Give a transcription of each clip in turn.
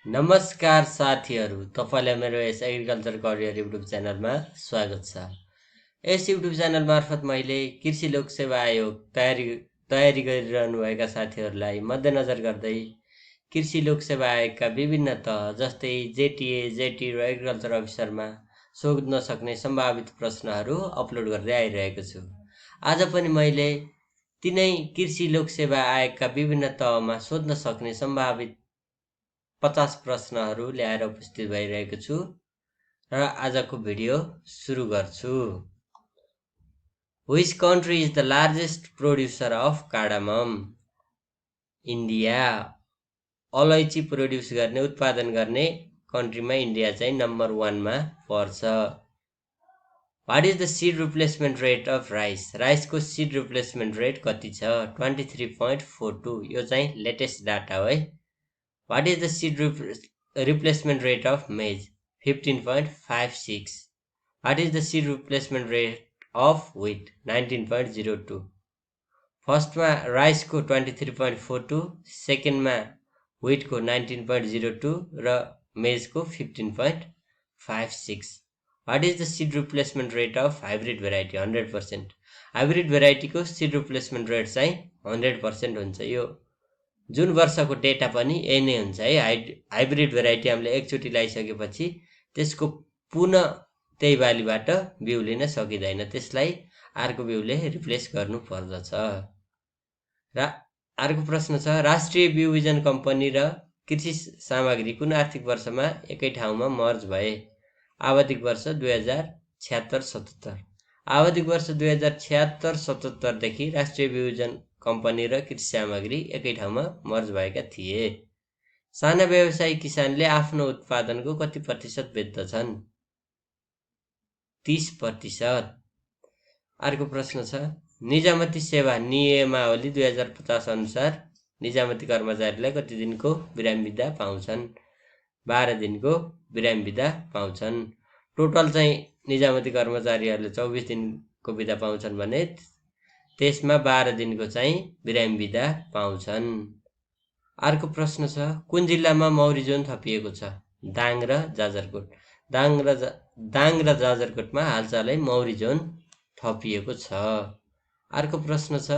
नमस्कार साथीहरू, तपाईलाई मेरो यस एग्रिकल्चर करियर युट्युब च्यानलमा स्वागत छ। यस युट्युब च्यानल मार्फत मैले कृषि लोक सेवा आयोग तयारी गरिरहनुभएका साथीहरूलाई मध्यनजर गर्दै कृषि लोक सेवा आयोगका विभिन्न तह जस्तै जेटिए, जेटी र एग्रिकल्चर अफिसरमा सोध्न सक्ने सम्भावित प्रश्नहरू अपलोड गर्दै आइरहेको छु। आज पनि मैले तिनै कृषि लोक सेवा आयोगका विभिन्न तहमा सोध्न सक्ने सम्भावित 50 प्रश्नहरू ल्याएर उपस्थित भइरहेको छु र आजको भिडियो सुरु गर्छु। Which country is the largest producer of cardamom? India. अलैँची प्रोड्युस गर्ने उत्पादन गर्ने कन्ट्रीमा इन्डिया चाहिँ नम्बर 1 मा पर्छ। What is the seed replacement rate of rice? राइसको seed replacement rate कति छ? 23.42। यो चाहिँ लेटेस्ट डाटा हो है। What is the seed replacement rate of maize? 15.56. What is the seed replacement rate of wheat? 19.02. First में rice को 23.42, second में wheat को 19.02 र maize को 15.56. What is the seed replacement rate of hybrid variety? 100%. hybrid variety को seed replacement rate चाहिँ 100% हुन्छ। यो जुन वर्षको डेटा पनि यही नै हुन्छ है। हाइब्रिड भेराइटी हामीले एकचोटी लगाइसकेपछि त्यसको पुनः त्यही बालीबाट बिउ लिन सकिदैन, त्यसलाई अर्को बिउले रिप्लेस गर्नु पर्दछ। र अर्को प्रश्न छ, राष्ट्रिय बिउ बिजन कम्पनी र कृषि सामग्री कुन आर्थिक वर्षमा एकै ठाउँमा मर्ज भए? आवधिक वर्ष 2076-77। आवधिक वर्ष 2076-77 देखि राष्ट्रिय बिउ बिजन कम्पनी र कृषि सामग्री एकै ठाउँमा मर्ज भएका थिए। साना व्यवसायी किसानले आफ्नो उत्पादनको कति प्रतिशत बेच्दछन्? 30%। अर्को प्रश्न छ, निजामती सेवा नियमावली 2050 अनुसार निजामती कर्मचारीलाई कति दिनको विराम बिदा पाउँछन्? 12 दिनको विराम बिदा पाउँछन्। टोटल चाहिँ निजामती कर्मचारीहरूले 24 दिनको बिदा पाउँछन् भने त्यसमा 12 दिनको चाहिँ विराम बिदा पाउँछन्। अर्को प्रश्न छ, कुन जिल्लामा मौरी जोन थपिएको छ? दाङ र जाजरकोट। दाङ र जाजरकोटमा हालसालै मौरी जोन थपिएको छ। अर्को प्रश्न छ,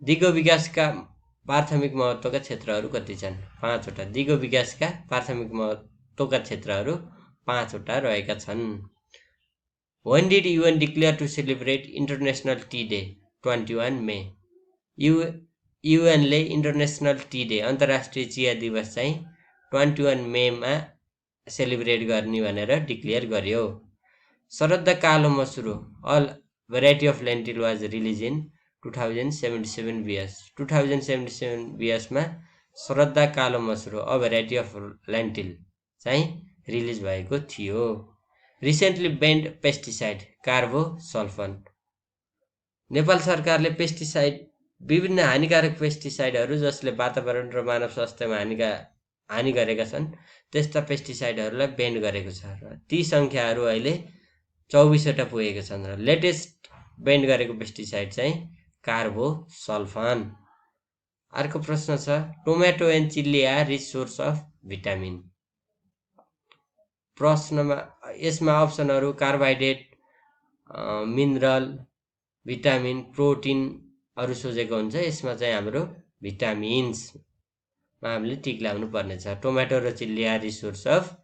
दिगो विकासका प्राथमिक महत्त्वका क्षेत्रहरू कति छन्? 5 वटा। दिगो विकासका प्राथमिक महत्त्वका क्षेत्रहरू 5 वटा रहेका छन्। When did UN declare to celebrate International Tea Day? 21 may. युएनले international T day अन्तर्राष्ट्रिय चिया दिवस चाहिँ 21 मेमा सेलिब्रेट गर्ने भनेर डिक्लेयर गर्यो। शरद कालो मसुरो a variety of lentil was release in 2077 BS. 2077 बिएसमा शरद कालो मसुरो अ भेराइटी अफ लेन्टिल चाहिँ रिलिज भएको थियो। Recently banned pesticide carbosulfan. Nepal सरकारले पेस्टिसाइड विभिन्न हानिकारक पेस्टिसाइडहरू जसले वातावरण र मानव स्वास्थ्यमा हानि गरेका छन् त्यस्ता पेस्टिसाइडहरूलाई बेन्ड गरेको छ र ती संख्याहरू अहिले 24 वटा पुगेका छन् र लेटेस्ट बेन्ड गरेको पेस्टिसाइड चाहिँ कार्बोसल्फान। अर्को प्रश्न छ, tomato and chilli are rich source of vitamin. प्रश्नमा यसमा अप्सनहरू कार्बोहाइड्रेट, मिनरल, भिटामिन, प्रोटिनहरू सोचेको हुन्छ। यसमा चाहिँ हाम्रो भिटामिन्समा हामीले टिक लाउनु पर्ने छ। टोमेटो र chilli are rich source of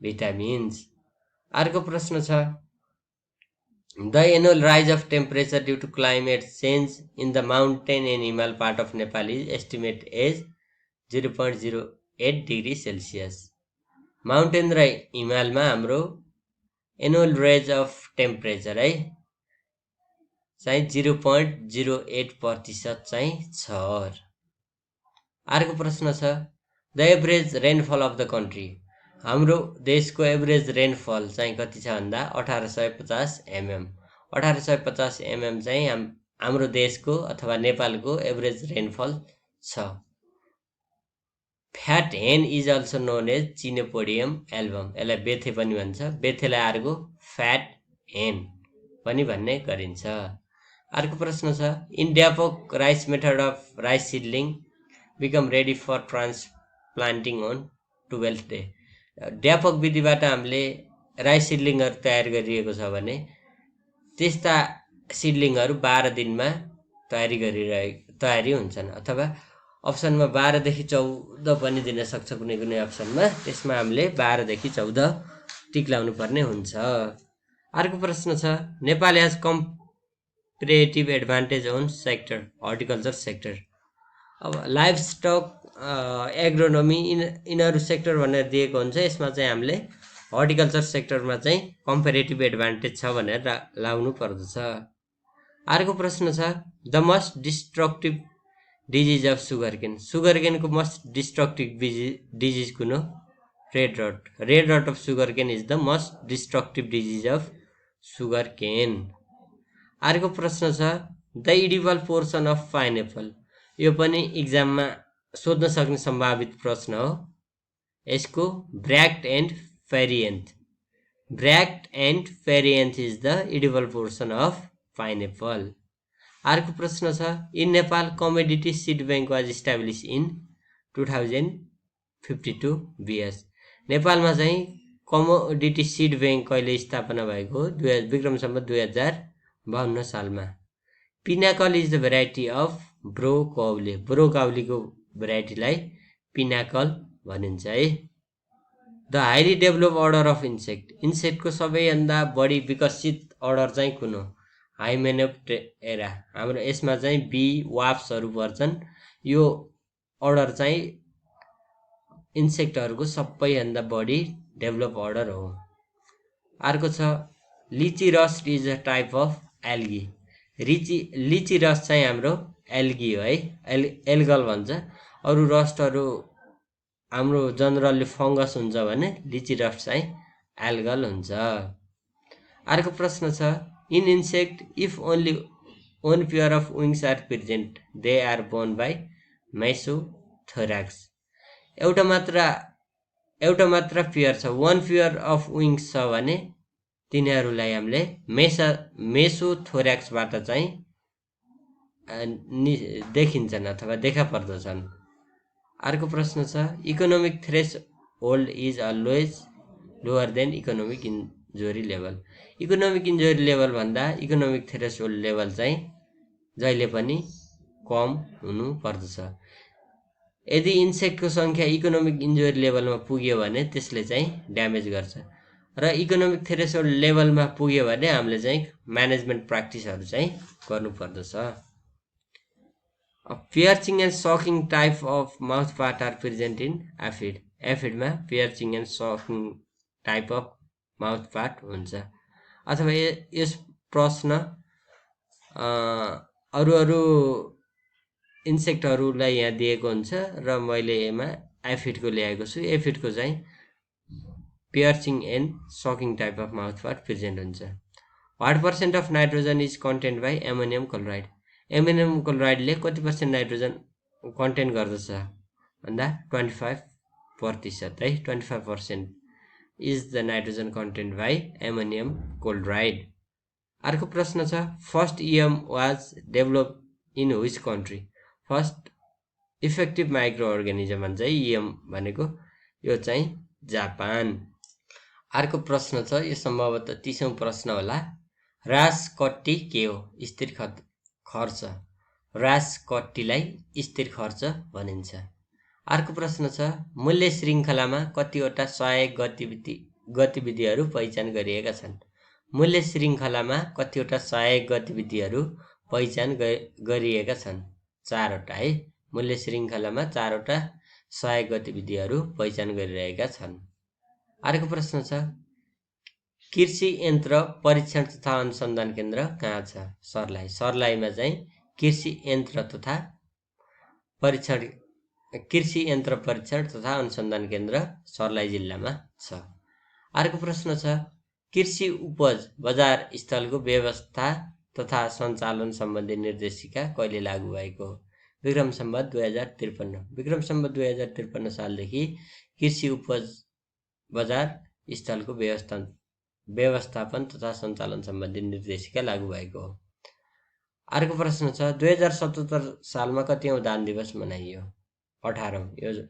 vitamins. अर्को प्रश्न छ, the annual rise of temperature due to climate change in the mountain and Himal part of Nepal is estimate as 0.08 degree Celsius. Mountain र हिमालमा हाम्रो एनुअल राइज अफ टेम्परेचर है चाहिँ 0.08% चाहिँ छ। अर्को प्रश्न छ, the average rainfall of the country. हाम्रो देशको एभरेज रेनफल चाहिँ कति छ भन्दा 1850 mm। 1850 mm चाहिँ हाम्रो देशको अथवा नेपालको एभरेज रेनफल छ। Fat hen is also known as chenopodium album. यसलाई बेथे पनि भन्छ, बेथेलाई अर्को फ्याट हेन पनि भन्ने गरिन्छ। अर्को प्रश्न छ, in dapog rice method of rice seedling become ready for transplanting on 12th day. व्यापक विधिबाट हामीले राइस सिडलिङहरू तयार गरिएको छ भने त्यस्ता सिडलिङहरू 12 दिनमा तयारी हुन्छन्, अथवा अप्सनमा 12 देखि 14 पनि दिन सक्छ कुनै कुनै अप्सनमा। त्यसमा हामीले 12 देखि 14 टिक लाउनु पर्ने हुन्छ। अर्को प्रश्न छ, Nepal has comparative advantage on sector horticulture sector. अब लाइफ स्टक, एग्रोनोमी यिनीहरू सेक्टर भनेर दिएको हुन्छ। यसमा चाहिँ हामीले हर्टिकल्चर सेक्टरमा चाहिँ कम्पेरेटिभ एडभान्टेज छ भनेर लाउनु पर्दछ। अर्को प्रश्न छ, the most destructive disease of sugar केनको मोस्ट डिस्ट्रक्टिभ डिजिज कुन हो? Red rot of sugar cane is the most destructive disease of sugar cane. अर्को प्रश्न छ, the edible portion of pineapple. यो पनि इक्जाममा सोध्न सक्ने सम्भावित प्रश्न हो। यसको bract and perianth is the edible portion of pineapple. अर्को प्रश्न छ, in Nepal commodity seed bank was establish in 2052 BS। नेपालमा चाहिँ कमोडिटी सीड बैंक कहिले स्थापना भएको? विक्रम सम्वत 2052 सालमा। Pinnacle is the variety of ब्रोकाउलीको भेराइटीलाई पिनाकल भनिन्छ है। The highly develop order of इन्सेक्टको सबैभन्दा बढी विकसित अर्डर चाहिँ कुन हो? हाइमेनोप्टेरा। हाम्रो यसमा चाहिँ बी वाप्सहरू पर्छन्। यो अर्डर चाहिँ इन्सेक्टहरूको सबैभन्दा बढी डेभलप अर्डर हो। अर्को छ, लिची rust is a type of algae. लिची रस्ट चाहिँ हाम्रो एल्गी हो है, एल्गल भन्छ। अरू रस्टहरू हाम्रो जनरली फङ्गस हुन्छ भने लिची रस्ट चाहिँ एल्गल हुन्छ। अर्को प्रश्न छ, in insect if only one pair of wings are present they are born by मेसोथोराक्स। एउटा मात्र पेयर छ, वन पेयर अफ विङ्स छ भने तिनीहरूलाई हामीले मेसोथोराक्सबाट चाहिँ देखिन्छन् अथवा देखा पर्दछन्। अर्को प्रश्न छ, economic threshold is always lower than economic injury level. Economic injury level भन्दा इकोनोमिक थ्रेस होल्ड लेभल चाहिँ जहिले पनि कम हुनु पर्दछ। यदि इन्सेक्टको सङ्ख्या इकोनोमिक इन्जुरी लेभलमा पुग्यो भने त्यसले चाहिँ ड्यामेज गर्छ, र इकोनोमिक थ्रेसहोल्ड लेभलमा पुग्यो भने हामीले चाहिँ म्यानेजमेन्ट प्र्याक्टिसहरू चाहिँ गर्नुपर्दछ। Piercing and sucking type of mouth part are present in aphid. एफिडमा piercing and sucking type of mouth part हुन्छ। अथवा यस प्रश्न अरू इन्सेक्टहरूलाई यहाँ दिएको हुन्छ र मैले यसमा एफिडको ल्याएको छु। एफिडको चाहिँ piercing and sucking type of mouth part present हुन्छ। What % of nitrogen is content by ammonium chloride. Ammonium क्लोराइडले कति % नाइट्रोजन कन्टेन्ट गर्दछ भन्दा 25% है, 25% is the nitrogen content by ammonium chloride. अर्को प्रश्न छ, first EM was develop in which country. First effective micro organism चाहिँ इएम भनेको यो चाहिँ जापान। अर्को प्रश्न छ, यो सम्भवतः 30औं प्रश्न होला, राजकट्टी के हो? स्थिर खर्च। राजकट्टीलाई स्थिर खर्च भनिन्छ। अर्को प्रश्न छ, मूल्य श्रृङ्खलामा कतिवटा सहायक गतिविधिहरू पहिचान गरिएका छन्? मूल्य श्रृङ्खलामा कतिवटा सहायक गतिविधिहरू पहिचान गरिएका छन्? 4वटा है। मूल्य श्रृङ्खलामा 4वटा सहायक गतिविधिहरू पहिचान गरिरहेका छन्। अर्को प्रश्न छ, कृषि यन्त्र परीक्षण तथा अनुसन्धान केन्द्र कहाँ छ? सर्लाही। सर्लाहीमा चाहिँ कृषि यन्त्र परीक्षण तथा अनुसन्धान केन्द्र सर्लाही जिल्लामा छ। अर्को प्रश्न छ, कृषि उपज बजार स्थलको व्यवस्था तथा सञ्चालन सम्बन्धी निर्देशिका कहिले लागू भएको? विक्रम सम्वत 2053। विक्रम सम्वत 2053 सालदेखि कृषि उपज बजार स्थलको व्यवस्थापन तथा सञ्चालन सम्बन्धी निर्देशिका लागू भएको हो। अर्को प्रश्न छ, 2077 सालमा कतिऔं दान दिवस मनाइयो? 18औं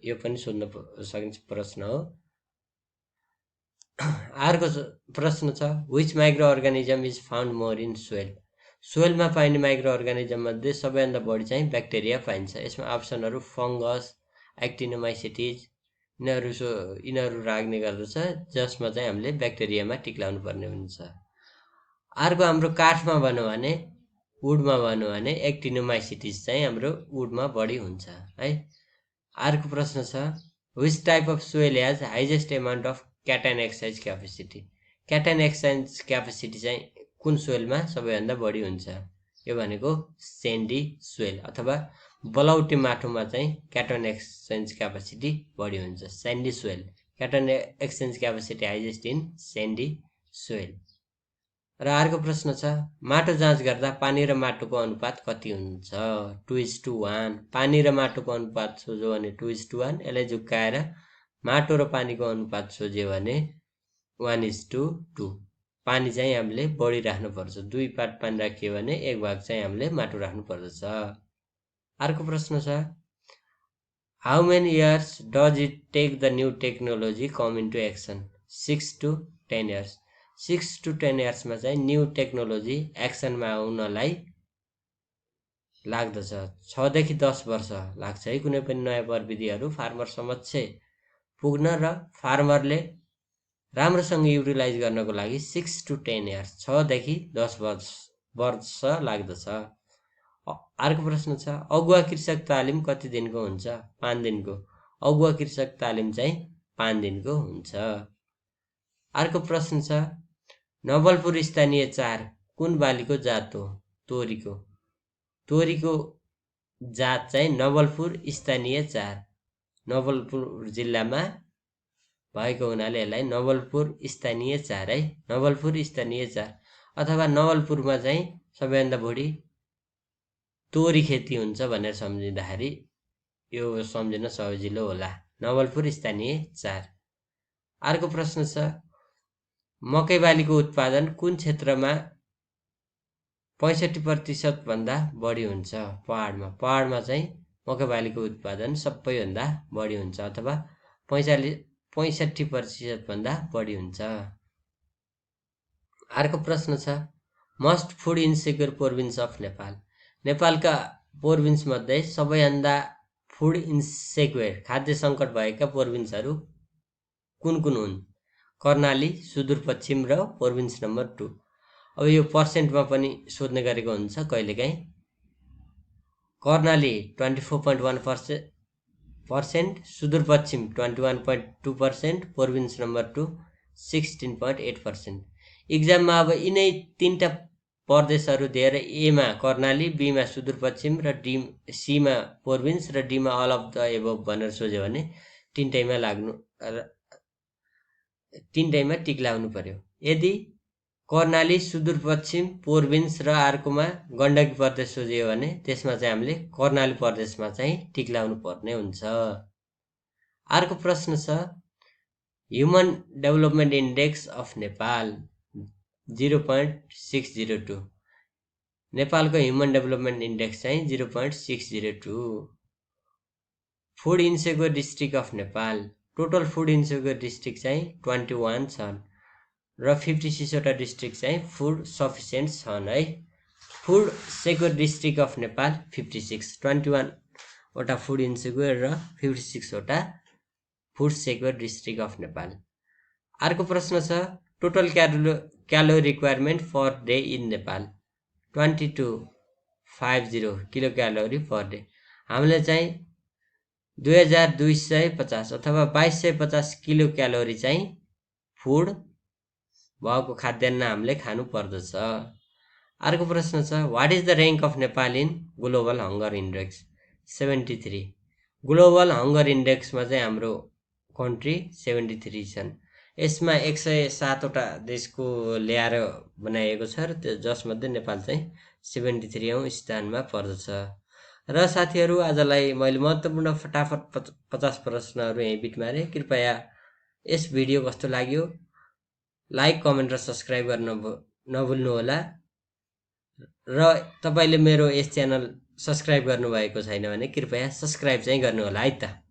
यो पनि सोध्न सकिन्छ प्रश्न हो। अर्को प्रश्न छ which micro organism is found more in soil. सोइलमा पाइने माइक्रो अर्गानिजम मध्ये सबैभन्दा बढी चाहिँ ब्याक्टेरिया पाइन्छ। यसमा अप्सनहरू फङ्गस, एक्टिनोमाइसिटिज यिनीहरू राख्ने गर्दछ, जसमा चाहिँ हामीले ब्याक्टेरियामा टिक लाउनु पर्ने हुन्छ। अर्को हाम्रो काठमा भनौँ भने वुडमा भनौँ भने एक्टिनोमाइसिटिज चाहिँ हाम्रो वुडमा बढी हुन्छ है। अर्को प्रश्न छ which type of soil has highest amount of cation exchange capacity. Cation exchange capacity चाहिँ कुन सोइलमा सबैभन्दा बढी हुन्छ? यो भनेको सेन्डी सोइल अथवा बलौटे माटोमा चाहिँ क्याटाइन एक्सचेन्ज क्यापेसिटी बढी हुन्छ। Sandy soil cation exchange capacity highest in sandy soil. र अर्को प्रश्न छ माटो जाँच गर्दा पानी र माटोको अनुपात कति हुन्छ? 2:1। पानी र माटोको अनुपात सोझ्यो भने 2:1। यसलाई झुक्काएर माटो र पानीको अनुपात सोझ्यो भने 1:2। पानी चाहिँ हामीले बढी राख्नुपर्छ। 2 पाट पानी राखियो भने 1 भाग चाहिँ हामीले माटो राख्नु पर्दछ। अर्को प्रश्न छ how many years does it take the new technology come into action? 6 to 10 years. 6 to 10 इयर्समा चाहिँ न्यू टेक्नोलोजी एक्सनमा आउनलाई लाग्दछ। 6 देखि 10 वर्ष लाग्छ है कुनै पनि नयाँ प्रविधिहरू फार्मर समक्ष पुग्न र फार्मरले राम्रोसँग युटिलाइज गर्नको लागि 6 to 10 इयर्स 6 देखि 10 वर्ष लाग्दछ। अर्को प्रश्न छ अगुवा कृषक तालिम कति दिनको हुन्छ? 5 दिनको। अगुवा कृषक तालिम चाहिँ 5 दिनको हुन्छ। अर्को प्रश्न छ नवलपुर स्थानीय चार कुन बालीको जात हो? तोरीको। तोरीको जात चाहिँ नवलपुर स्थानीय चार नवलपुर जिल्लामा भएको हुनाले यसलाई नवलपुर स्थानीय चार है। नवलपुर स्थानीय चार अथवा नवलपुरमा चाहिँ सबैभन्दा बढी तोरी खेती हुन्छ भनेर सम्झिँदाखेरि यो सम्झिन सजिलो होला। नवलपुर स्थानीय चार। अर्को प्रश्न छ मकै बालीको उत्पादन कुन क्षेत्रमा 65% भन्दा बढी हुन्छ? पहाडमा। पहाडमा चाहिँ मकै बालीको उत्पादन सबैभन्दा बढी हुन्छ अथवा 65% भन्दा बढी हुन्छ। अर्को प्रश्न छ most food insecure province of Nepal. नेपालका प्रोभिन्स मध्ये सबैभन्दा फुड इन्सेक्योर खाद्य सङ्कट भएका प्रोभिन्सहरू कुन कुन हुन्? कर्णाली, सुदूरपश्चिम र प्रोभिन्स नम्बर 2। अब यो पर्सेन्टमा पनि सोध्ने गरेको हुन्छ कहिलेकाहीँ। Karnali 24.1%, Sudurpashchim 21.2%, province number 2 16.8%। इक्जाममा अब यिनै 3टा प्रदेशहरू दिएर एमा कर्णाली, बीमा सुदूरपश्चिम र सीमा प्रोभिन्स र डीमा अल अफ द एबभ भनेर सोच्यो भने तीनटैमा टिक लाउनु पर्यो। यदि कर्णाली, सुदूरपश्चिम, प्रोभिन्स र अर्कोमा गण्डकी प्रदेश सोझियो भने त्यसमा चाहिँ हामीले कर्णाली प्रदेशमा चाहिँ टिक लाउनु पर्ने हुन्छ। अर्को प्रश्न छ human development index of Nepal 0.602। नेपालको ह्युमन डेभलपमेन्ट इन्डेक्स चाहिँ 0.602। Food insecure district of Nepal total food insecure district चाहिँ 21 छन् र 56 वटा डिस्ट्रिक्ट चाहिँ फुड सफिसियन्ट छन् है। Food secure district of Nepal 56, 21 वटा फुड इन्सेक्योर र 56 वटा food secure district of Nepal. अर्को प्रश्न छ total calorie requirement per day in Nepal 2250 kilo calorie per day. हामीले चाहिँ 2250 अथवा 2250 किलो क्यालोरी चाहिँ फुड भएको खाद्यान्न हामीले खानु पर्दछ। अर्को प्रश्न छ what is the rank of Nepal in global hunger index 73। Global hunger इन्डेक्समा चाहिँ हाम्रो कन्ट्री 73 छन्। यसमा 107 वटा देशको ल्याएर बनाइएको छ र जसमध्ये नेपाल चाहिँ 73औं स्थानमा पर्दछ। र साथीहरू आजलाई मैले महत्त्वपूर्ण फटाफट 50 प्रश्नहरू यहीँ बिट मारे। कृपया यस भिडियो कस्तो लाग्यो लाइक, कमेन्ट र सब्सक्राइब गर्न नभुल्नुहोला। र तपाईले मेरो यस च्यानल सब्सक्राइब गर्नुभएको छैन भने कृपया सब्सक्राइब चाहिँ गर्नुहोला है त।